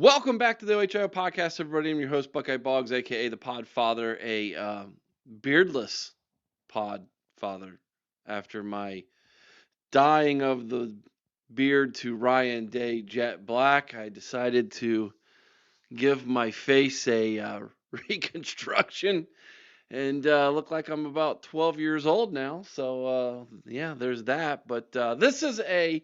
Welcome back to the OHIO podcast, everybody. I'm your host, Buckeye Boggs, aka the Pod Father, a beardless Pod Father. After my dyeing of the beard to Ryan Day jet black, I decided to give my face a reconstruction and look like I'm about 12 years old now. So, yeah, there's that. But this is a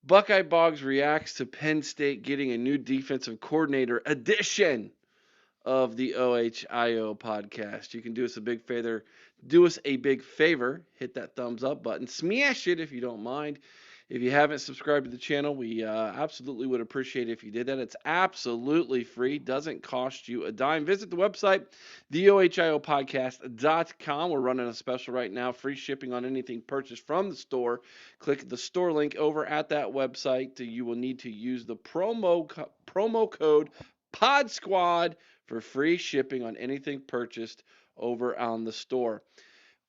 Buckeye Boggs reacts to Penn State getting a new defensive coordinator edition of the OHIO podcast. You can do us a big favor. Do us a big favor. Hit that thumbs up button. Smash it if you don't mind. If you haven't subscribed to the channel, we absolutely would appreciate it if you did that. It's absolutely free. Doesn't cost you a dime. Visit the website, theohiopodcast.com. We're running a special right now. Free shipping on anything purchased from the store. Click the store link over at that website. You will need to use the promo code PODSQUAD for free shipping on anything purchased over on the store.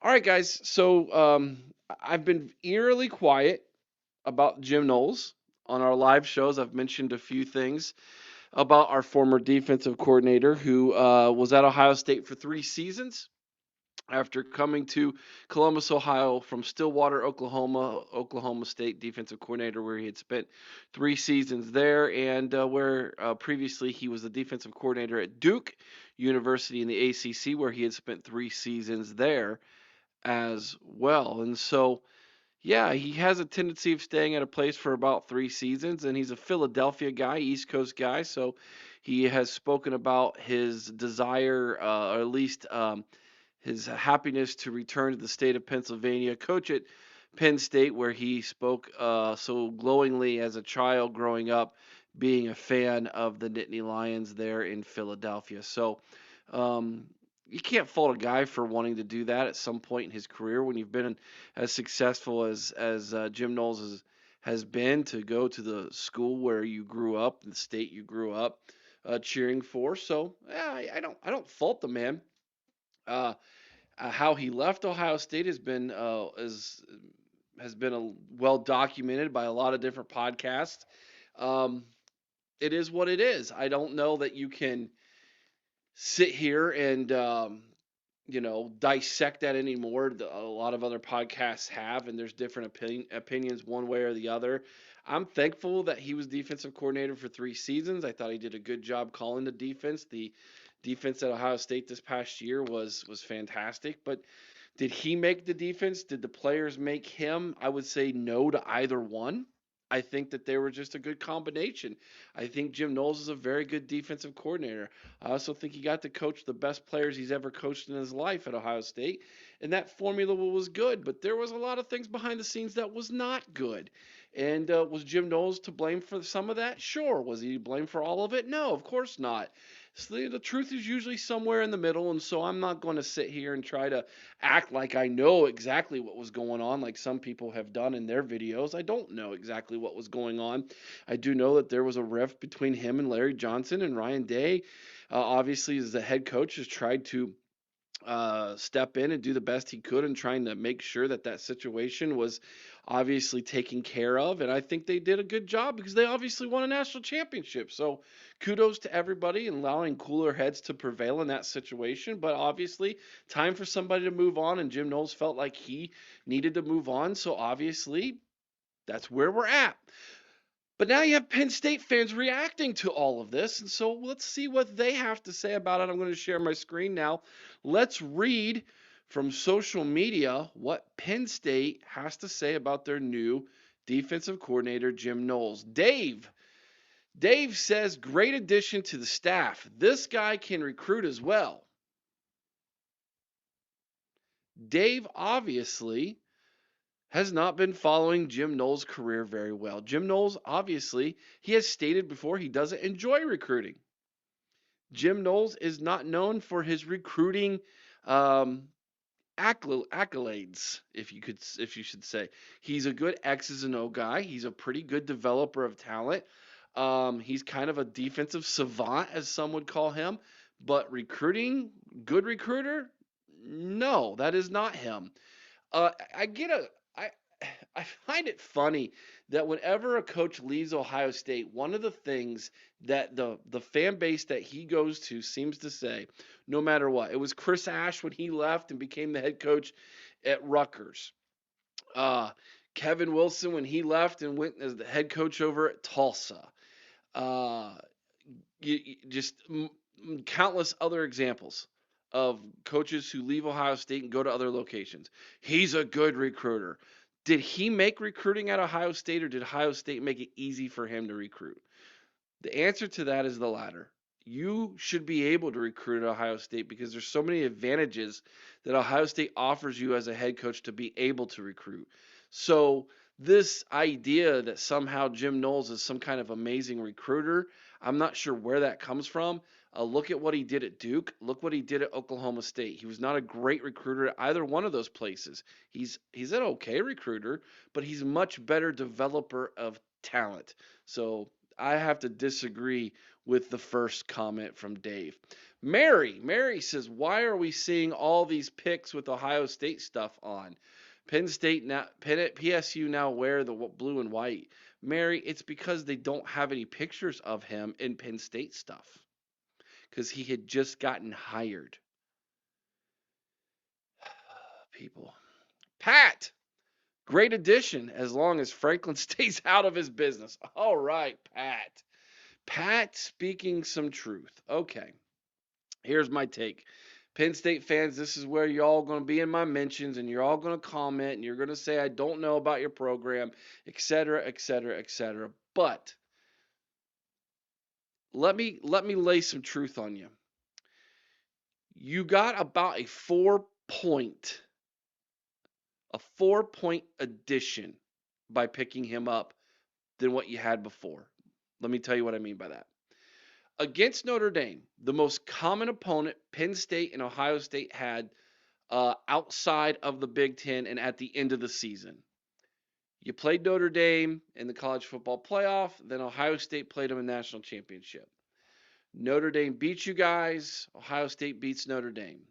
All right, guys. So I've been eerily quiet about Jim Knowles on our live shows. I've mentioned a few things about our former defensive coordinator who was at Ohio State for 3 seasons after coming to Columbus, Ohio from Stillwater, Oklahoma State defensive coordinator, where he had spent 3 seasons there, and where previously he was the defensive coordinator at Duke University in the ACC, where he had spent 3 seasons there as well. And so, yeah, he has a tendency of staying at a place for about 3 seasons, and he's a Philadelphia guy, East Coast guy, so he has spoken about his desire, or at least his happiness to return to the state of Pennsylvania, coach at Penn State, where he spoke so glowingly as a child growing up, being a fan of the Nittany Lions there in Philadelphia. So um, you can't fault a guy for wanting to do that at some point in his career when you've been as successful as Jim Knowles has been, to go to the school where you grew up, the state you grew up cheering for. So yeah, I don't fault the man. Uh, how he left Ohio State has been well documented by a lot of different podcasts. Um, it is what it is. I don't know that you can sit here and dissect that anymore. A lot of other podcasts have, and there's different opinions one way or the other. I'm thankful that he was defensive coordinator for 3 seasons. I thought he did a good job calling the defense. The defense at Ohio State this past year was fantastic. But did he make the defense? Did the players make him? I would say no to either one. I think that they were just a good combination. I think Jim Knowles is a very good defensive coordinator. I also think he got to coach the best players he's ever coached in his life at Ohio State, and that formula was good. But there was a lot of things behind the scenes that was not good. And was Jim Knowles to blame for some of that? Sure. Was he to blame for all of it? No, of course not. So the truth is usually somewhere in the middle, and so I'm not going to sit here and try to act like I know exactly what was going on, like some people have done in their videos. I don't know exactly what was going on. I do know that there was a rift between him and Larry Johnson, and Ryan Day, obviously, as the head coach, has tried to step in and do the best he could in trying to make sure that that situation was obviously taken care of. And I think they did a good job because they obviously won a national championship. So kudos to everybody and allowing cooler heads to prevail in that situation. But obviously, time for somebody to move on. And Jim Knowles felt like he needed to move on. So obviously, that's where we're at. But now you have Penn State fans reacting to all of this. And so let's see what they have to say about it. I'm going to share my screen now. Let's read from social media what Penn State has to say about their new defensive coordinator, Jim Knowles. Dave says, great addition to the staff. This guy can recruit as well. Dave obviously has not been following Jim Knowles' career very well. Jim Knowles, obviously, he has stated before he doesn't enjoy recruiting. Jim Knowles is not known for his recruiting accolades, if you should say. He's a good X's and O guy. He's a pretty good developer of talent. He's kind of a defensive savant, as some would call him. But recruiting, good recruiter? No, that is not him. I get a I I find it funny that whenever a coach leaves Ohio State, one of the things that the fan base that he goes to seems to say, no matter what, it was Chris Ash when he left and became the head coach at Rutgers. Uh, Kevin Wilson when he left and went as the head coach over at Tulsa. Uh, just countless other examples of coaches who leave Ohio State and go to other locations. He's a good recruiter. Did he make recruiting at Ohio State, or did Ohio State make it easy for him to recruit? The answer to that is the latter. You should be able to recruit at Ohio State because there's so many advantages that Ohio State offers you as a head coach to be able to recruit. So this idea that somehow Jim Knowles is some kind of amazing recruiter, I'm not sure where that comes from. Look at what he did at Duke. Look what he did at Oklahoma State. He was not a great recruiter at either one of those places. He's an okay recruiter, but he's a much better developer of talent. So I have to disagree with the first comment from Dave. Mary says, why are we seeing all these pics with Ohio State stuff on? PSU now wear the blue and white. Mary, it's because they don't have any pictures of him in Penn State stuff. Because he had just gotten hired. People. Pat, great addition as long as Franklin stays out of his business. All right, Pat. Pat speaking some truth. Okay, here's my take. Penn State fans, this is where you're all going to be in my mentions, and you're all going to comment, and you're going to say, I don't know about your program, etc., etc., etc. But let me lay some truth on you. You got about a 4-point addition by picking him up than what you had before. Let me tell you what I mean by that. Against Notre Dame, the most common opponent Penn State and Ohio State had outside of the Big Ten and at the end of the season. You played Notre Dame in the college football playoff, then Ohio State played them in the national championship. Notre Dame beats you guys, Ohio State beats Notre Dame.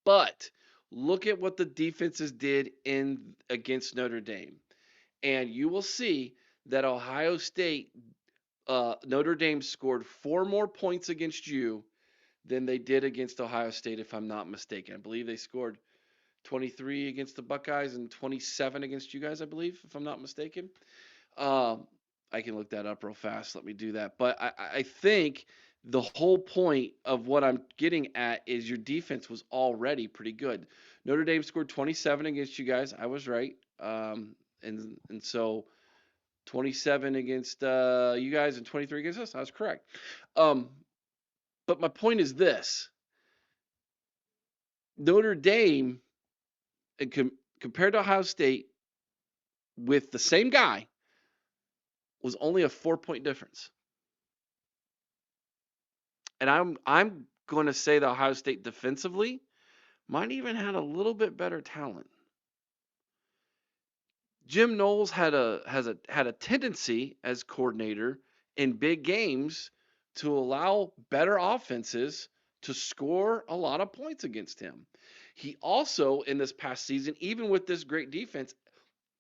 But look at what the defenses did against Notre Dame. And you will see that Notre Dame scored 4 more points against you than they did against Ohio State, if I'm not mistaken. I believe they scored 23 against the Buckeyes and 27 against you guys, I believe, if I'm not mistaken. I can look that up real fast. Let me do that. But I think the whole point of what I'm getting at is your defense was already pretty good. Notre Dame scored 27 against you guys. I was right. And so 27 against you guys and 23 against us. I was correct. But my point is this. Notre Dame, compared to Ohio State, with the same guy, was only a 4-point difference. And I'm going to say that Ohio State defensively might even had a little bit better talent. Jim Knowles had a tendency as coordinator in big games to allow better offenses to score a lot of points against him. He also, in this past season, even with this great defense,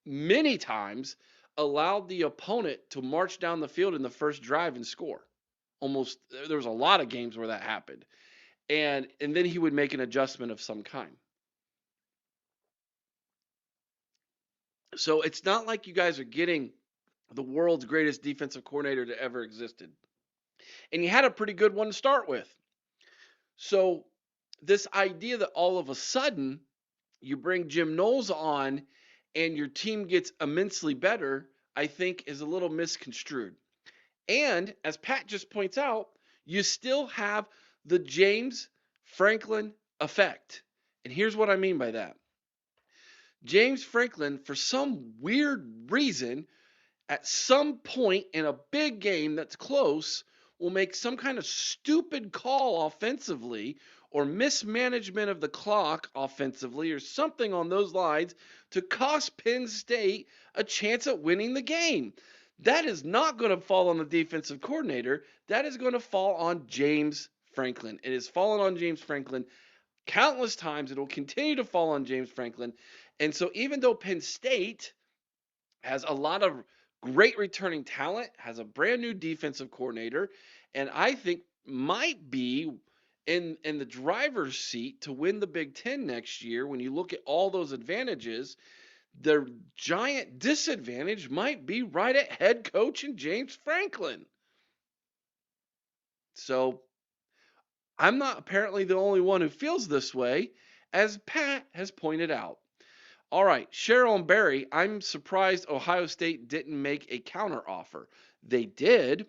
many times allowed the opponent to march down the field in the first drive and score. There was a lot of games where that happened. And then he would make an adjustment of some kind. So it's not like you guys are getting the world's greatest defensive coordinator that ever existed. And you had a pretty good one to start with. So this idea that all of a sudden you bring Jim Knowles on and your team gets immensely better, I think is a little misconstrued. And as Pat just points out, you still have the James Franklin effect. And here's what I mean by that. James Franklin, for some weird reason, at some point in a big game that's close, will make some kind of stupid call offensively or mismanagement of the clock offensively or something on those lines to cost Penn State a chance at winning the game. That is not going to fall on the defensive coordinator. That is going to fall on James Franklin. It has fallen on James Franklin countless times. It will continue to fall on James Franklin. And so even though Penn State has a lot of great returning talent, has a brand new defensive coordinator, and I think might be in the driver's seat to win the Big Ten next year. When you look at all those advantages, the giant disadvantage might be right at head coach and James Franklin. So I'm not apparently the only one who feels this way, as Pat has pointed out. All right, Cheryl and Barry, I'm surprised Ohio State didn't make a counteroffer. They did.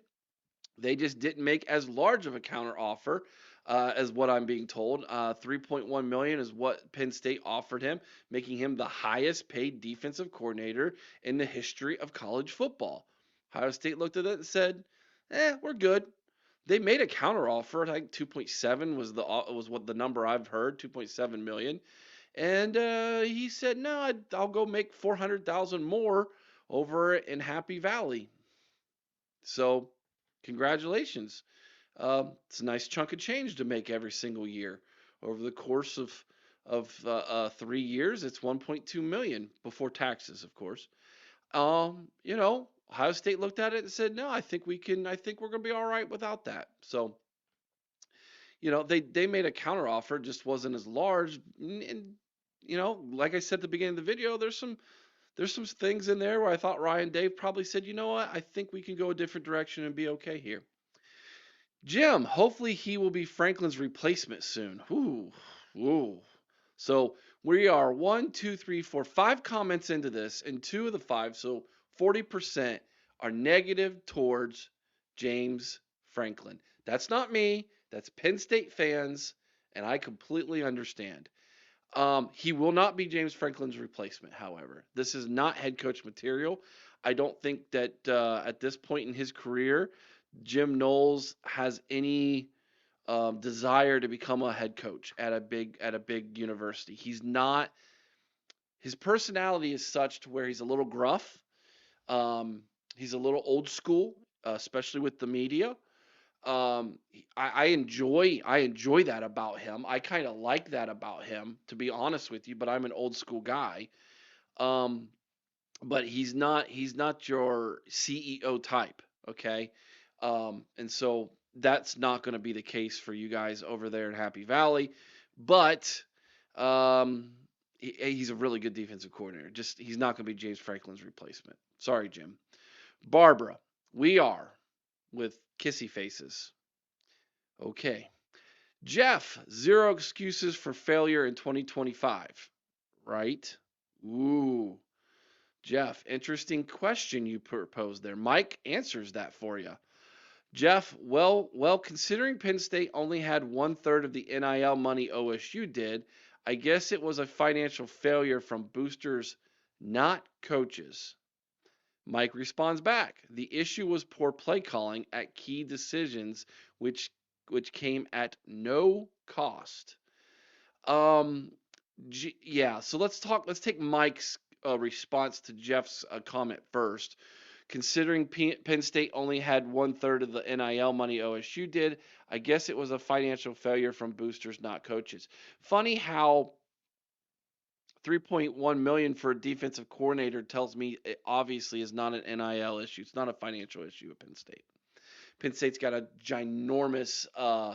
They just didn't make as large of a counteroffer as what I'm being told. 3.1 million is what Penn State offered him, making him the highest paid defensive coordinator in the history of college football. Ohio State looked at it and said, we're good." They made a counteroffer. I think 2.7 was what the number I've heard, 2.7 million. And he said, "No, I'll go make 400,000 more over in Happy Valley." So, congratulations. It's a nice chunk of change to make every single year. Over the course of 3 years, it's 1.2 million before taxes, of course. Ohio State looked at it and said, "No, I think we can. I think we're going to be all right without that." So, they made a counteroffer, just wasn't as large. And like I said at the beginning of the video, there's some things in there where I thought Ryan Dave probably said, "You know what? I think we can go a different direction and be okay here." Jim, hopefully he will be Franklin's replacement soon. Ooh, ooh. So we are 5 comments into this, and 2 of the 5, so 40% are negative towards James Franklin. That's not me. That's Penn State fans, and I completely understand. He will not be James Franklin's replacement, however. This is not head coach material. I don't think that at this point in his career, Jim Knowles has any desire to become a head coach at a big university. He's not. His personality is such to where he's a little gruff. He's a little old school, especially with the media. I enjoy that about him. I kind of like that about him, to be honest with you. But I'm an old school guy. Um, but he's not your CEO type, okay? And so that's not going to be the case for you guys over there in Happy Valley. But um, he's a really good defensive coordinator. Just he's not going to be James Franklin's replacement. Sorry, Jim. Barbara, we are with kissy faces. Okay. Jeff, zero excuses for failure in 2025. Right? Ooh. Jeff, interesting question you proposed there. Mike answers that for you. Jeff, well, considering Penn State only had 1/3 of the NIL money OSU did, I guess it was a financial failure from boosters, not coaches. Mike responds back. The issue was poor play calling at key decisions, which came at no cost. Um, yeah. So let's take Mike's response to Jeff's comment first. Considering Penn State only had 1/3 of the NIL money OSU did, I guess it was a financial failure from boosters, not coaches. Funny how 3.1 million for a defensive coordinator tells me it obviously is not an NIL issue. It's not a financial issue at Penn State. Penn State's got a ginormous uh,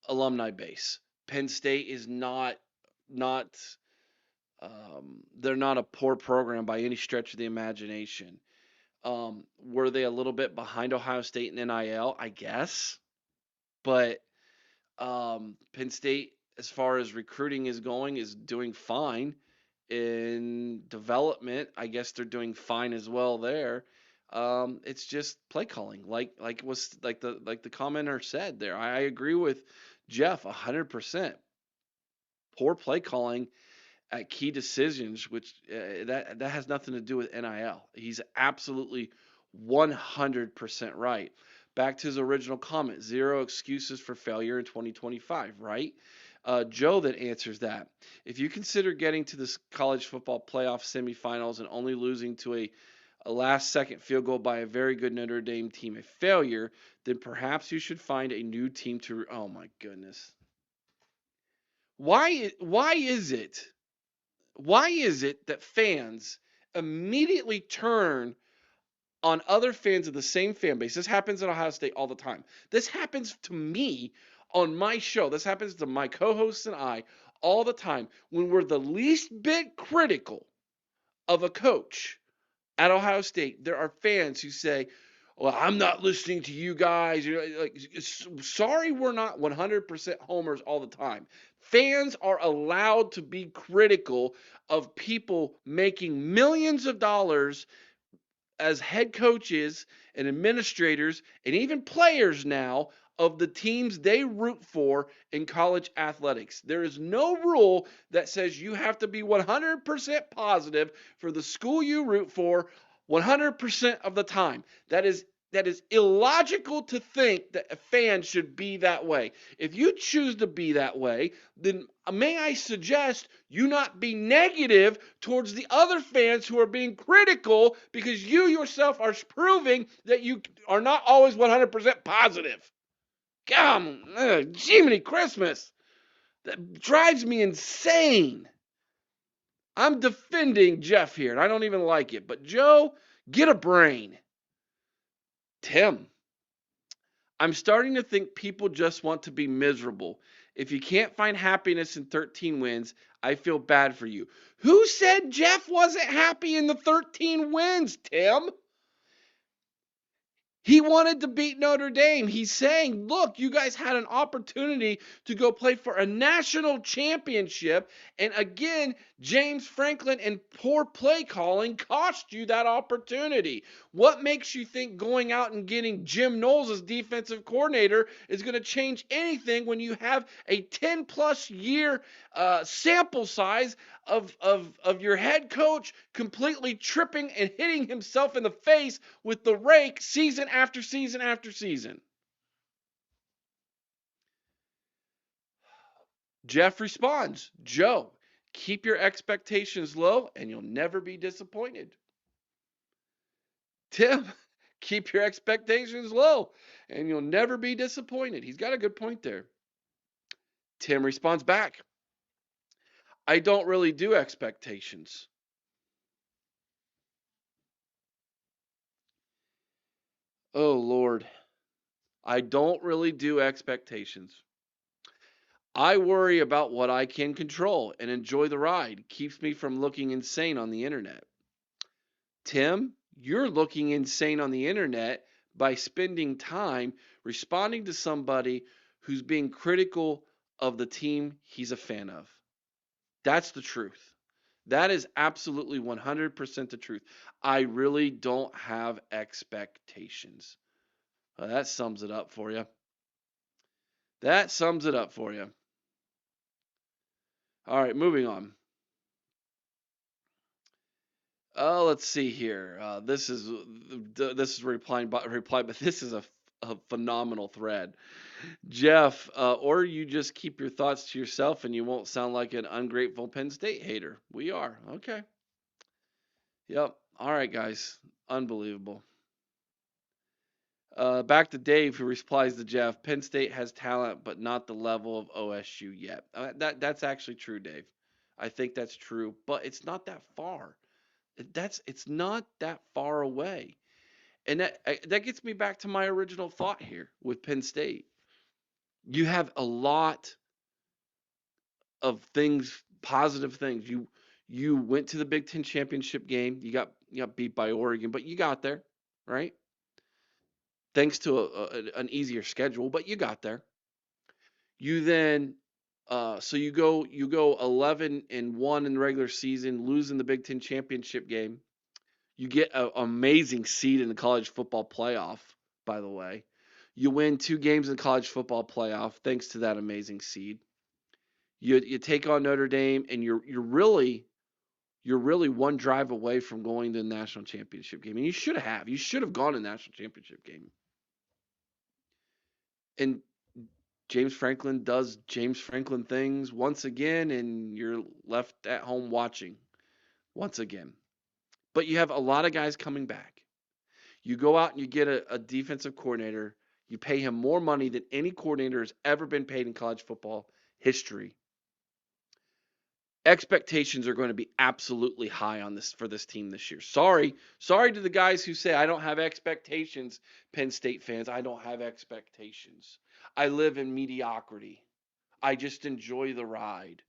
alumni base. Penn State is not they're not a poor program by any stretch of the imagination. Were they a little bit behind Ohio State in NIL? I guess, but Penn State, as far as recruiting is going, is doing fine. In development, I guess they're doing fine as well there. It's just play calling, like was like the commenter said there. I agree with Jeff 100%. Poor play calling at key decisions, which that has nothing to do with NIL. He's absolutely 100% right. Back to his original comment, zero excuses for failure in 2025, right? Joe that answers that. If you consider getting to this college football playoff semifinals and only losing to a last second field goal by a very good Notre Dame team a failure, then perhaps you should find a new team to. Oh my goodness. Why is it? Why is it that fans immediately turn on other fans of the same fan base. This happens at Ohio State all the time. This happens to me on my show. This happens to my co-hosts and I all the time when we're the least bit critical of a coach at Ohio State. There are fans who say, "Well, I'm not listening to you guys." Sorry, we're not 100% homers all the time. Fans are allowed to be critical of people making millions of dollars as head coaches and administrators and even players now of the teams they root for in college athletics. There is no rule that says you have to be 100% positive for the school you root for 100% of the time. That is illogical to think that a fan should be that way. If you choose to be that way, then may I suggest you not be negative towards the other fans who are being critical because you yourself are proving that you are not always 100% positive. Jiminy Christmas. That drives me insane. I'm defending Jeff here, and I don't even like it. But Joe, get a brain. Tim, I'm starting to think people just want to be miserable. If you can't find happiness in 13 wins, I feel bad for you. Who said Jeff wasn't happy in the 13 wins, Tim? He wanted to beat Notre Dame. He's saying, look, you guys had an opportunity to go play for a national championship. And again, James Franklin and poor play calling cost you that opportunity. What makes you think going out and getting Jim Knowles as defensive coordinator is going to change anything when you have a 10 plus year sample size of your head coach completely tripping and hitting himself in the face with the rake season after season after season? Jeff responds, Joe, keep your expectations low and you'll never be disappointed. Tim, keep your expectations low and you'll never be disappointed. He's got a good point there. Tim responds back, I don't really do expectations. Oh, Lord. I don't really do expectations. I worry about what I can control and enjoy the ride. Keeps me from looking insane on the internet. Tim, you're looking insane on the internet by spending time responding to somebody who's being critical of the team he's a fan of. That's the truth. That is absolutely 100% the truth. I really don't have expectations. Well, that sums it up for you. That sums it up for you. All right, moving on. Let's see here. This is reply, but this is a phenomenal thread. Jeff, or you just keep your thoughts to yourself and you won't sound like an ungrateful Penn State hater. We are. Okay. Yep. All right, guys. Unbelievable. Back to Dave, who replies to Jeff. Penn State has talent, but not the level of OSU yet. That's actually true, Dave. I think that's true, but it's not that far. It's not that far away. And that gets me back to my original thought here with Penn State. You have a lot of things, positive things. You went to the Big Ten championship game. You got beat by Oregon, but you got there, right? Thanks to an easier schedule, but you got there. You then so you go 11-1 in the regular season, losing the Big Ten championship game. You get an amazing seed in the college football playoff, by the way. You win 2 games in the college football playoff thanks to that amazing seed. You take on Notre Dame, and you're really one drive away from going to the national championship game. And you should have gone to the national championship game. And James Franklin does James Franklin things once again, and you're left at home watching once again. But you have a lot of guys coming back. You go out and you get a defensive coordinator. You pay him more money than any coordinator has ever been paid in college football history. expectations are going to be absolutely high on this for this team this year. Sorry to the guys who say I don't have expectations, Penn State fans. I don't have expectations. I live in mediocrity. I just enjoy the ride.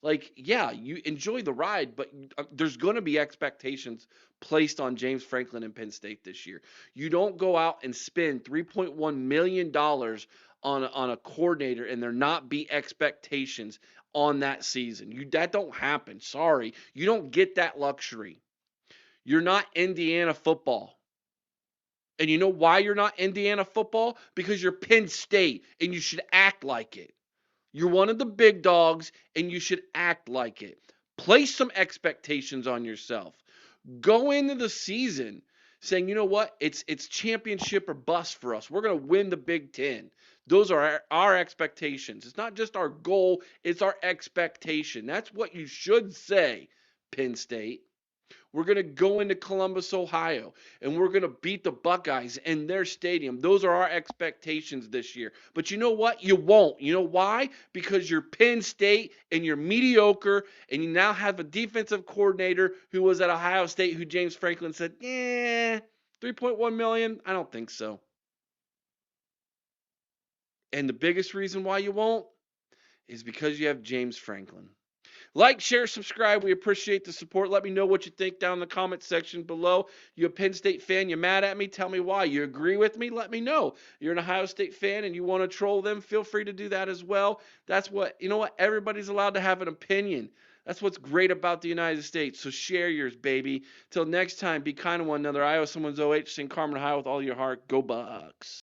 Like, yeah, you enjoy the ride, but there's going to be expectations placed on James Franklin and Penn State this year. You don't go out and spend $3.1 million on a coordinator and there not be expectations on that season. That don't happen. Sorry. You don't get that luxury. You're not Indiana football. And you know why you're not Indiana football? Because you're Penn State and you should act like it. You're one of the big dogs and you should act like it. Place some expectations on yourself. Go into the season saying, you know what? It's championship or bust for us. We're going to win the Big Ten. Those are our expectations. It's not just our goal, it's our expectation. That's what you should say, Penn State. We're going to go into Columbus, Ohio, and we're going to beat the Buckeyes in their stadium. Those are our expectations this year. But you know what? You won't. You know why? Because you're Penn State and you're mediocre, and you now have a defensive coordinator who was at Ohio State who James Franklin said, 3.1 million? I don't think so. And the biggest reason why you won't is because you have James Franklin. Like, share, subscribe. We appreciate the support. Let me know what you think down in the comment section below. You a Penn State fan? You mad at me? Tell me why. You agree with me? Let me know. You're an Ohio State fan and you want to troll them? Feel free to do that as well. That's what, you know what? Everybody's allowed to have an opinion. That's what's great about the United States. So share yours, baby. Till next time, be kind to one another. I owe someone's OH, St. Carmen, Ohio with all your heart. Go Bucks.